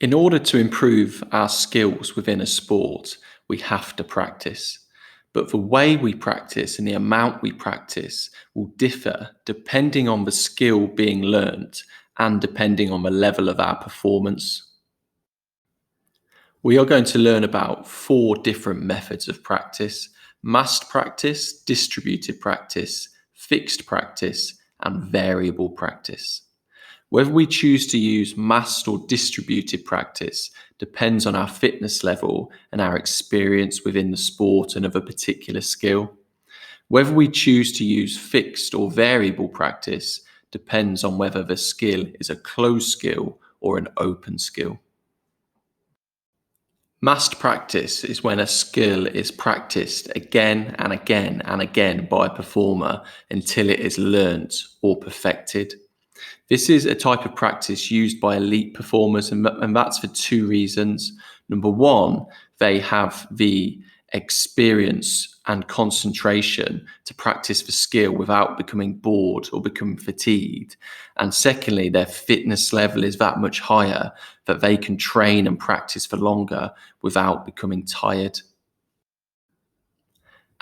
In order to improve our skills within a sport, we have to practice. But the way we practice and the amount we practice will differ depending on the skill being learnt and depending on the level of our performance. We are going to learn about four different methods of practice: massed practice, distributed practice, fixed practice, and variable practice. Whether we choose to use massed or distributed practice depends on our fitness level and our experience within the sport and of a particular skill. Whether we choose to use fixed or variable practice depends on whether the skill is a closed skill or an open skill. Massed practice is when a skill is practiced again and again and again by a performer until it is learnt or perfected. This is a type of practice used by elite performers, and that's for two reasons. Number one, they have the experience and concentration to practice the skill without becoming bored or becoming fatigued. And secondly, their fitness level is that much higher that they can train and practice for longer without becoming tired.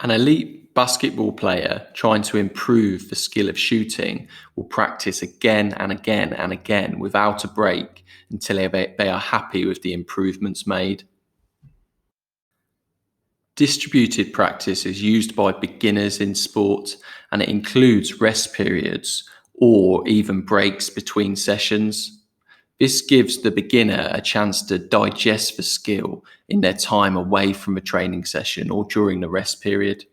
An elite basketball player trying to improve the skill of shooting will practice again and again and again without a break until they are happy with the improvements made. Distributed practice is used by beginners in sport, and it includes rest periods or even breaks between sessions. This gives the beginner a chance to digest the skill in their time away from a training session or during the rest period.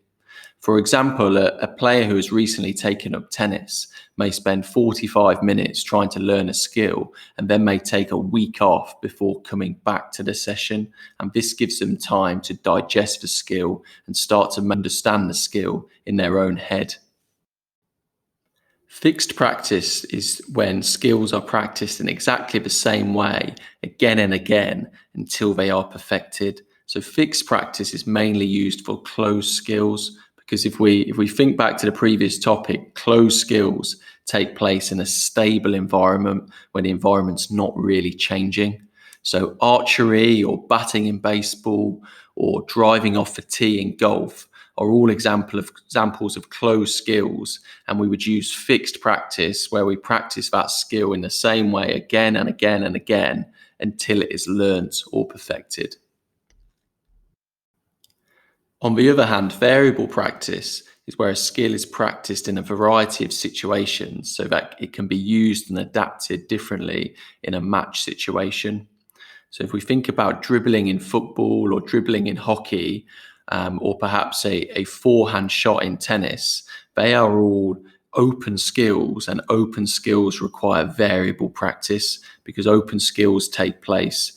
For example, a player who has recently taken up tennis may spend 45 minutes trying to learn a skill and then may take a week off before coming back to the session. And this gives them time to digest the skill and start to understand the skill in their own head. Fixed practice is when skills are practiced in exactly the same way again and again until they are perfected. So fixed practice is mainly used for closed skills because if we think back to the previous topic, closed skills take place in a stable environment when the environment's not really changing. So archery or batting in baseball or driving off the tee in golf are all examples of closed skills, and we would use fixed practice where we practice that skill in the same way again and again and again until it is learnt or perfected. On the other hand, variable practice is where a skill is practiced in a variety of situations so that it can be used and adapted differently in a match situation. So if we think about dribbling in football or dribbling in hockey, or perhaps a forehand shot in tennis, they are all open skills, and open skills require variable practice because open skills take place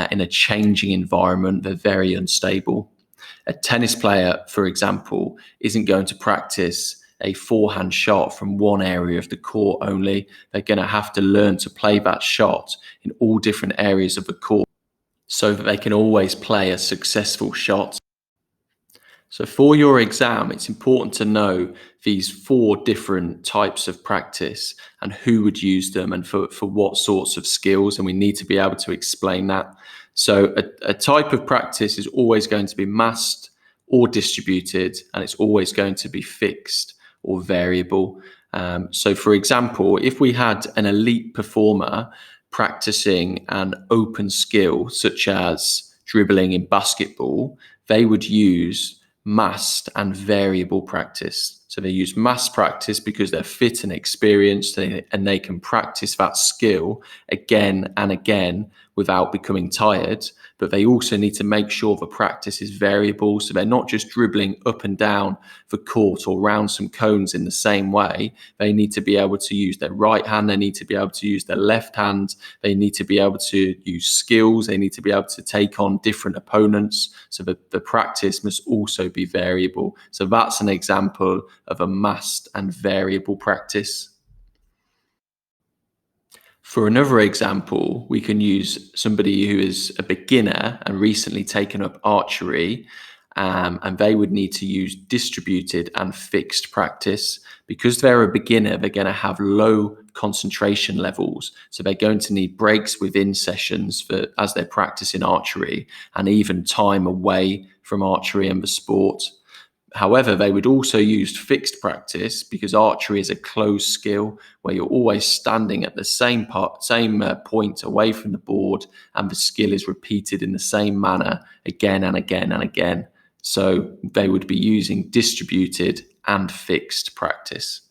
in a changing environment. They're very unstable. A tennis player, for example, isn't going to practice a forehand shot from one area of the court only. They're going to have to learn to play that shot in all different areas of the court so that they can always play a successful shot. So for your exam, it's important to know these four different types of practice and who would use them and for what sorts of skills. And we need to be able to explain that. So a type of practice is always going to be massed or distributed, and it's always going to be fixed or variable. So for example, if we had an elite performer practicing an open skill, such as dribbling in basketball, they would use massed and variable practice. So they use mass practice because they're fit and experienced and they can practice that skill again and again without becoming tired. But they also need to make sure the practice is variable. So they're not just dribbling up and down the court or round some cones in the same way. They need to be able to use their right hand. They need to be able to use their left hand. They need to be able to use skills. They need to be able to take on different opponents. So the practice must also be variable. So that's an example of a massed and variable practice. For another example, we can use somebody who is a beginner and recently taken up archery. and they would need to use distributed and fixed practice. Because they're a beginner, they're going to have low concentration levels, so they're going to need breaks within sessions as they're practicing archery, and even time away from archery and the sport. However, they would also use fixed practice because archery is a closed skill where you're always standing at the same point away from the board, and the skill is repeated in the same manner again and again and again. So they would be using distributed and fixed practice.